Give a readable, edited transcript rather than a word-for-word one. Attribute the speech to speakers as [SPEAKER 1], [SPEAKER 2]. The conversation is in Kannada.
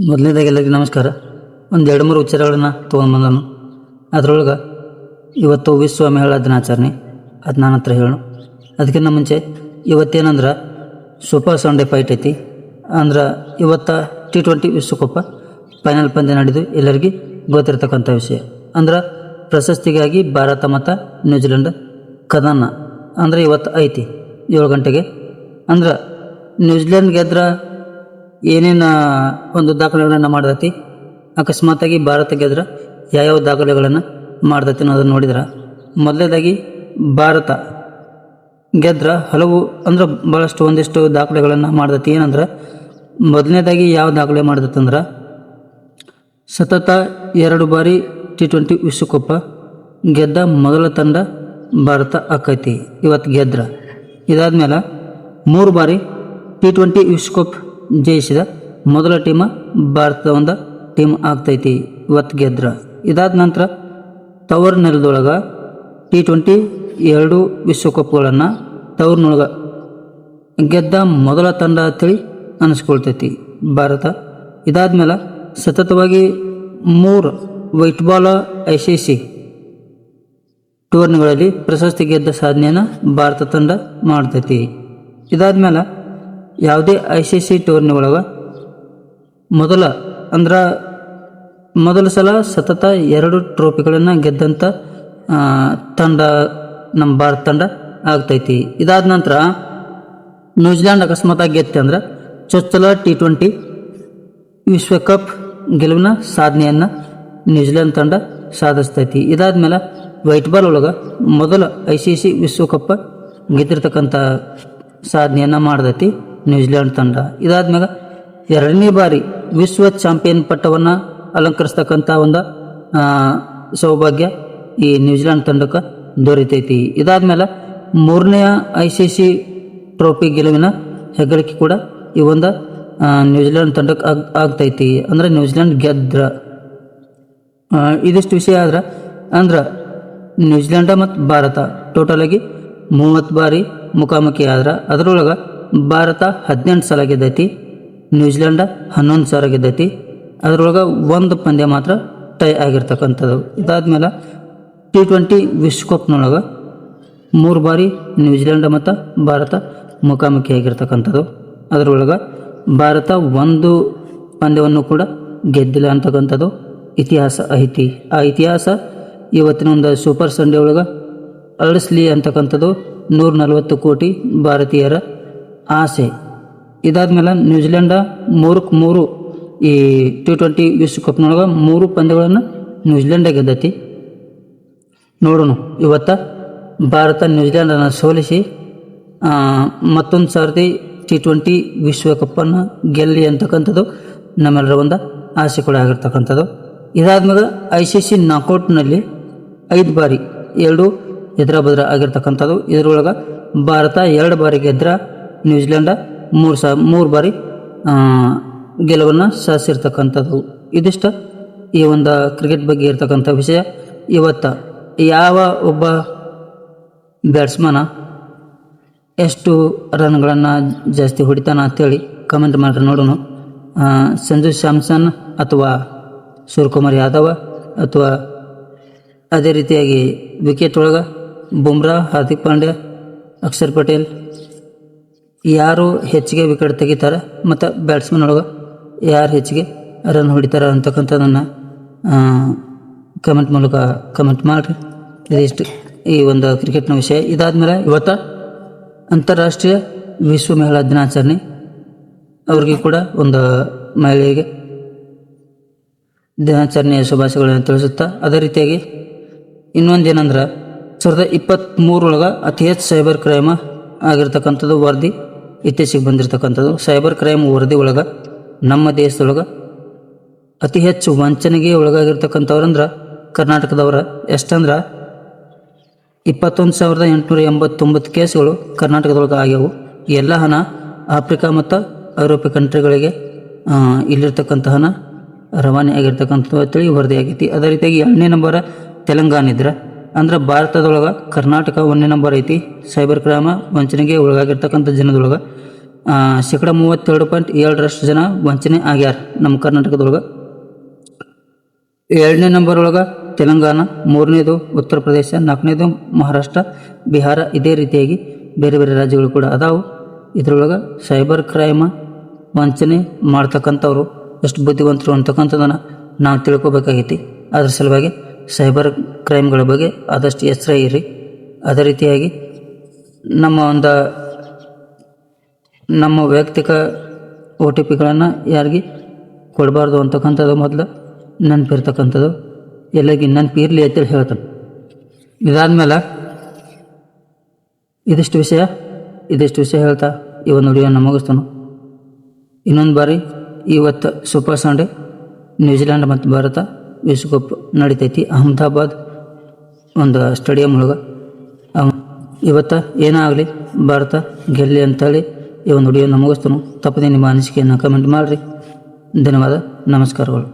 [SPEAKER 1] ಮೊದಲನೇದಾಗಿ ಎಲ್ಲರಿಗೂ ನಮಸ್ಕಾರ. ಒಂದು ಎರಡು ಮೂರು ವಿಚಾರಗಳನ್ನು ತೊಗೊಂಡು ಬಂದನು. ಅದರೊಳಗೆ ಇವತ್ತು ವಿಶ್ವ ಮಹಿಳಾ ದಿನಾಚರಣೆ, ಅದು ನನ್ನ ಹತ್ರ ಹೇಳೋಣ. ಅದಕ್ಕಿಂತ ಮುಂಚೆ ಇವತ್ತೇನಂದ್ರೆ ಸೂಪರ್ ಸಂಡೇ ಫೈಟ್ ಐತಿ. ಅಂದ್ರೆ ಇವತ್ತು T20 ವಿಶ್ವಕಪ್ ಫೈನಲ್ ಪಂದ್ಯ ನಡೆದು ಎಲ್ಲರಿಗೂ ಗೊತ್ತಿರ್ತಕ್ಕಂಥ ವಿಷಯ. ಅಂದ್ರೆ ಪ್ರಶಸ್ತಿಗಾಗಿ ಭಾರತ ಮತ್ತು ನ್ಯೂಜಿಲೆಂಡ್ ಕದನ ಅಂದ್ರೆ ಇವತ್ತು ಐತಿ 7 ಗಂಟೆಗೆ. ಅಂದ್ರೆ ನ್ಯೂಜಿಲೆಂಡ್ ಗೆದ್ರೆ ಏನೇನು ಒಂದು ದಾಖಲೆಗಳನ್ನು ಮಾಡ್ದೈತಿ, ಅಕಸ್ಮಾತಾಗಿ ಭಾರತ ಗೆದ್ರೆ ಯಾವ್ಯಾವ ದಾಖಲೆಗಳನ್ನು ಮಾಡ್ದೈತಿ ಅನ್ನೋದನ್ನು ನೋಡಿದ್ರೆ, ಮೊದಲನೇದಾಗಿ ಭಾರತ ಗೆದ್ರೆ ಹಲವು ಅಂದ್ರೆ ಭಾಳಷ್ಟು ಒಂದಿಷ್ಟು ದಾಖಲೆಗಳನ್ನು ಮಾಡ್ದೈತಿ. ಏನಂದ್ರೆ ಮೊದಲನೇದಾಗಿ ಯಾವ ದಾಖಲೆ ಮಾಡ್ದೈತಂದ್ರೆ ಸತತ 2 ಬಾರಿ T20 ವಿಶ್ವಕಪ್ ಗೆದ್ದ ಮೊದಲ ತಂಡ ಭಾರತ ಆಕೈತಿ ಇವತ್ತು ಗೆದ್ರೆ. ಇದಾದ್ಮೇಲೆ 3 ಬಾರಿ T20 ವಿಶ್ವಕಪ್ ಜಯಿಸಿದ ಮೊದಲ ಟೀಮ್ ಭಾರತದ ಒಂದು ಟೀಮ್ ಆಗ್ತೈತಿ ಇವತ್ತು ಗೆದ್ರ. ಇದಾದ ನಂತರ ತವರು ನೆಲದೊಳಗೆ T20 2 ವಿಶ್ವಕಪ್ಗಳನ್ನು ತವರಿನೊಳಗೆ ಗೆದ್ದ ಮೊದಲ ತಂಡ ಅಂತೇಳಿ ಅನಿಸ್ಕೊಳ್ತೈತಿ ಭಾರತ. ಇದಾದ್ಮೇಲೆ ಸತತವಾಗಿ 3 ವೈಟ್ ಬಾಲ್ ICC ಟೂರ್ನಿಗಳಲ್ಲಿ ಪ್ರಶಸ್ತಿ ಗೆದ್ದ ಸಾಧನೆಯನ್ನು ಭಾರತ ತಂಡ ಮಾಡ್ತೈತಿ. ಇದಾದ್ಮೇಲೆ ಯಾವುದೇ ICC ಟೂರ್ನಿ ಒಳಗೆ ಮೊದಲ ಸಲ ಸತತ 2 ಟ್ರೋಫಿಗಳನ್ನು ಗೆದ್ದಂಥ ತಂಡ ನಮ್ಮ ಭಾರತ ತಂಡ ಆಗ್ತೈತಿ. ಇದಾದ ನಂತರ ನ್ಯೂಜಿಲೆಂಡ್ ಅಕಸ್ಮಾತಾಗಿ ಗೆತ್ತೆ ಅಂದ್ರೆ ಚೊಚ್ಚಲ T20 ವಿಶ್ವಕಪ್ ಗೆಲುವಿನ ಸಾಧನೆಯನ್ನು ನ್ಯೂಜಿಲೆಂಡ್ ತಂಡ ಸಾಧಿಸ್ತೈತಿ. ಇದಾದ್ಮೇಲೆ ವೈಟ್ ಬಾಲ್ ಒಳಗೆ ಮೊದಲ ICC ವಿಶ್ವಕಪ್ ಗೆದ್ದಿರ್ತಕ್ಕಂಥ ಸಾಧನೆಯನ್ನು ಮಾಡ್ದೈತಿ ನ್ಯೂಜಿಲೆಂಡ್ ತಂಡ. ಇದಾದ್ಮೇಲೆ 2ನೇ ಬಾರಿ ವಿಶ್ವ ಚಾಂಪಿಯನ್ ಪಟ್ಟವನ್ನು ಅಲಂಕರಿಸ್ತಕ್ಕಂಥ ಒಂದು ಸೌಭಾಗ್ಯ ಈ ನ್ಯೂಜಿಲೆಂಡ್ ತಂಡಕ್ಕೆ ದೊರೀತೈತಿ. ಇದಾದ್ಮೇಲೆ 3ನೇ ICC ಟ್ರೋಫಿ ಗೆಲುವಿನ ಹೆಗ್ಗಳಿಕೆ ಕೂಡ ಈ ಒಂದು ನ್ಯೂಜಿಲೆಂಡ್ ತಂಡಕ್ಕೆ ಆಗ್ತೈತಿ. ಅಂದ್ರೆ ನ್ಯೂಜಿಲೆಂಡ್ ಗೆದ್ರ. ಇದಿಷ್ಟು ವಿಷಯ ಅಂದ್ರೆ ನ್ಯೂಜಿಲೆಂಡ್ ಮತ್ತು ಭಾರತ ಟೋಟಲ್ ಆಗಿ 30 ಬಾರಿ ಮುಖಾಮುಖಿ ಆದ್ರೆ ಅದರೊಳಗೆ ಭಾರತ 18 ಸಲ ಗೆದ್ದೈತಿ, ನ್ಯೂಜಿಲೆಂಡ್ 11 ಸಲ ಗೆದ್ದೈತಿ. ಅದರೊಳಗೆ ಒಂದು ಪಂದ್ಯ ಮಾತ್ರ ಟೈ ಆಗಿರ್ತಕ್ಕಂಥದ್ದು. ಇದಾದ್ಮೇಲೆ T20 ವಿಶ್ವಕಪ್ನೊಳಗೆ 3 ಬಾರಿ ನ್ಯೂಜಿಲೆಂಡ್ ಮತ್ತು ಭಾರತ ಮುಖಾಮುಖಿ ಆಗಿರ್ತಕ್ಕಂಥದ್ದು. ಅದರೊಳಗೆ ಭಾರತ ಒಂದು ಪಂದ್ಯವನ್ನು ಕೂಡ ಗೆದ್ದಿಲ್ಲ ಅಂತಕ್ಕಂಥದ್ದು ಇತಿಹಾಸ ಐತಿ. ಆ ಇತಿಹಾಸ ಇವತ್ತಿನ ಒಂದು ಸೂಪರ್ ಸಂಡೇ ಒಳಗೆ ಅಳಿಸ್ಲಿ ಅಂತಕ್ಕಂಥದ್ದು 140 ಕೋಟಿ ಭಾರತೀಯರ ಆಸೆ. ಇದಾದ್ಮೇಲೆ ನ್ಯೂಜಿಲೆಂಡ್ 3-3 ಈ T20 ವಿಶ್ವಕಪ್ನೊಳಗೆ 3 ಪಂದ್ಯಗಳನ್ನು ನ್ಯೂಜಿಲೆಂಡ್ ಗೆದ್ದೈತಿ. ನೋಡೋಣ ಇವತ್ತು ಭಾರತ ನ್ಯೂಜಿಲೆಂಡನ್ನು ಸೋಲಿಸಿ ಮತ್ತೊಂದು ಸಾರ್ತಿ T20 ವಿಶ್ವಕಪ್ಪನ್ನು ಗೆಲ್ಲಿ ಅಂತಕ್ಕಂಥದ್ದು ನಮ್ಮೆಲ್ಲರ ಒಂದು ಆಸೆ ಕೂಡ ಆಗಿರ್ತಕ್ಕಂಥದ್ದು. ಇದಾದ್ಮೇಲೆ ICC ನಾಕೌಟ್ನಲ್ಲಿ 5 ಬಾರಿ 2 ಎದುರ ಆಗಿರ್ತಕ್ಕಂಥದ್ದು. ಇದರೊಳಗೆ ಭಾರತ 2 ಬಾರಿ ಗೆದ್ರ, ನ್ಯೂಜಿಲೆಂಡ್ 3 ಬಾರಿ ಗೆಲುವನ್ನು ಸಾಧಿಸಿರ್ತಕ್ಕಂಥದ್ದು. ಇದಿಷ್ಟ ಈ ಒಂದು ಕ್ರಿಕೆಟ್ ಬಗ್ಗೆ ಇರ್ತಕ್ಕಂಥ ವಿಷಯ. ಇವತ್ತು ಯಾವ ಒಬ್ಬ ಬ್ಯಾಟ್ಸ್ಮನ ಎಷ್ಟು ರನ್ಗಳನ್ನು ಜಾಸ್ತಿ ಹೊಡಿತಾನ ಅಂತೇಳಿ ಕಮೆಂಟ್ ಮಾಡ್ರಿ ನೋಡೋಣ. ಸಂಜು ಸ್ಯಾಮ್ಸನ್ ಅಥವಾ ಸೂರ್ಯಕುಮಾರ್ ಯಾದವ್ ಅಥವಾ ಅದೇ ರೀತಿಯಾಗಿ ವಿಕೆಟ್ ಒಳಗೆ ಬುಮ್ರಾ, ಹಾರ್ದಿಕ್ ಪಾಂಡ್ಯ, ಅಕ್ಷರ್ ಪಟೇಲ್ ಯಾರು ಹೆಚ್ಚಿಗೆ ವಿಕೆಟ್ ತೆಗಿತಾರೆ ಮತ್ತು ಬ್ಯಾಟ್ಸ್ಮನ್ ಒಳಗೆ ಯಾರು ಹೆಚ್ಚಿಗೆ ರನ್ ಹೊಡಿತಾರೆ ಅಂತಕ್ಕಂಥದ್ದನ್ನು ಕಮೆಂಟ್ ಮೂಲಕ ಕಮೆಂಟ್ ಮಾಡಿರಿ. ಇದಿಷ್ಟು ಈ ಒಂದು ಕ್ರಿಕೆಟ್ನ ವಿಷಯ. ಇದಾದಮೇಲೆ ಇವತ್ತು ಅಂತಾರಾಷ್ಟ್ರೀಯ ವಿಶ್ವ ಮಹಿಳಾ ದಿನಾಚರಣೆ. ಅವ್ರಿಗೆ ಕೂಡ ಒಂದು ಮಹಿಳೆಗೆ ದಿನಾಚರಣೆಯ ಶುಭಾಶಯಗಳನ್ನು ತಿಳಿಸುತ್ತಾ, ಅದೇ ರೀತಿಯಾಗಿ ಇನ್ನೊಂದೇನೆಂದ್ರೆ 2023 ಅತಿ ಹೆಚ್ಚು ಸೈಬರ್ ಕ್ರೈಮ್ ಆಗಿರ್ತಕ್ಕಂಥದ್ದು ವರದಿ ಇತ್ತೀಚೆಗೆ ಬಂದಿರತಕ್ಕಂಥದ್ದು. ಸೈಬರ್ ಕ್ರೈಮ್ ವರದಿ ಒಳಗೆ ನಮ್ಮ ದೇಶದೊಳಗೆ ಅತಿ ಹೆಚ್ಚು ವಂಚನೆಗೆ ಒಳಗಾಗಿರ್ತಕ್ಕಂಥವ್ರಂದ್ರೆ ಕರ್ನಾಟಕದವ್ರ. ಎಷ್ಟಂದ್ರೆ 21,889 ಕೇಸ್ಗಳು ಕರ್ನಾಟಕದೊಳಗೆ ಆಗ್ಯಾವು. ಎಲ್ಲ ಹಣ ಆಫ್ರಿಕಾ ಮತ್ತು ಐರೋಪ್ಯ ಕಂಟ್ರಿಗಳಿಗೆ ಇಲ್ಲಿರ್ತಕ್ಕಂಥ ಹಣ ರವಾನೆ ಆಗಿರ್ತಕ್ಕಂಥದ್ದು ಅಂತೇಳಿ ವರದಿ ಆಗೈತಿ. ಅದೇ ರೀತಿಯಾಗಿ 2ನೇ ನಂಬರ್ ತೆಲಂಗಾಣ ಇದ್ರೆ, ಅಂದ್ರೆ ಭಾರತದೊಳಗೆ ಕರ್ನಾಟಕ 1ನೇ ನಂಬರ್ ಐತಿ ಸೈಬರ್ ಕ್ರೈಮ್ ವಂಚನೆಗೆ ಒಳಗಾಗಿರ್ತಕ್ಕಂಥ ಜನದೊಳಗೆ. ಶೇಕಡ 32.7% ಜನ ವಂಚನೆ ಆಗ್ಯಾರ ನಮ್ಮ ಕರ್ನಾಟಕದೊಳಗೆ. 2ನೇ ನಂಬರ್ ಒಳಗೆ ತೆಲಂಗಾಣ, 3ನೇದು ಉತ್ತರ ಪ್ರದೇಶ, 4ನೇದು ಮಹಾರಾಷ್ಟ್ರ, ಬಿಹಾರ. ಇದೇ ರೀತಿಯಾಗಿ ಬೇರೆ ಬೇರೆ ರಾಜ್ಯಗಳು ಕೂಡ ಅದಾವು. ಇದರೊಳಗೆ ಸೈಬರ್ ಕ್ರೈಮ ವಂಚನೆ ಮಾಡ್ತಕ್ಕಂಥವ್ರು ಎಷ್ಟು ಬುದ್ಧಿವಂತರು ಅಂತಕ್ಕಂಥದ್ದನ್ನು ನಾವು ತಿಳ್ಕೊಬೇಕಾಗೈತಿ. ಅದ್ರ ಸಲುವಾಗಿ ಸೈಬರ್ ಕ್ರೈಮ್ಗಳ ಬಗ್ಗೆ ಆದಷ್ಟು ಎಚ್ಚರ ಇರಿ. ಅದೇ ರೀತಿಯಾಗಿ ನಮ್ಮ ವೈಯಕ್ತಿಕ OTPಗಳನ್ನು ಯಾರಿಗೆ ಕೊಡಬಾರ್ದು ಅಂತಕ್ಕಂಥದ್ದು ಮೊದಲು ನೆನಪಿರ್ತಕ್ಕಂಥದ್ದು, ಎಲ್ಲರಿಗೆ ನೆನಪಿರಲಿ ಅಂತೇಳಿ ಹೇಳ್ತಾನೆ. ಇದಾದಮೇಲೆ ಇದಿಷ್ಟು ವಿಷಯ ಹೇಳ್ತಾ ಈ ಒಂದು ವಿಡಿಯೋನ ಮುಗಿಸ್ತಾನು. ಇನ್ನೊಂದು ಬಾರಿ ಇವತ್ತು ಸೂಪರ್ ಸಂಡೇ ನ್ಯೂಜಿಲ್ಯಾಂಡ್ ಮತ್ತು ಭಾರತ ವಿಶ್ವಕಪ್ ನಡಿತೈತಿ ಅಹಮದಾಬಾದ್ ಒಂದು ಸ್ಟೇಡಿಯಂ ಒಳಗೆ. ಇವತ್ತು ಏನಾಗಲಿ ಭಾರತ ಗೆಲ್ಲಿ ಅಂತೇಳಿ ಈ ಒಂದು ವಿಡಿಯೋನ ಮುಗಿಸ್ತಾನು. ತಪ್ಪದೆ ನಿಮ್ಮ ಅನಿಸಿಕೆಯನ್ನು ಕಮೆಂಟ್ ಮಾಡಿರಿ. ಧನ್ಯವಾದ, ನಮಸ್ಕಾರಗಳು.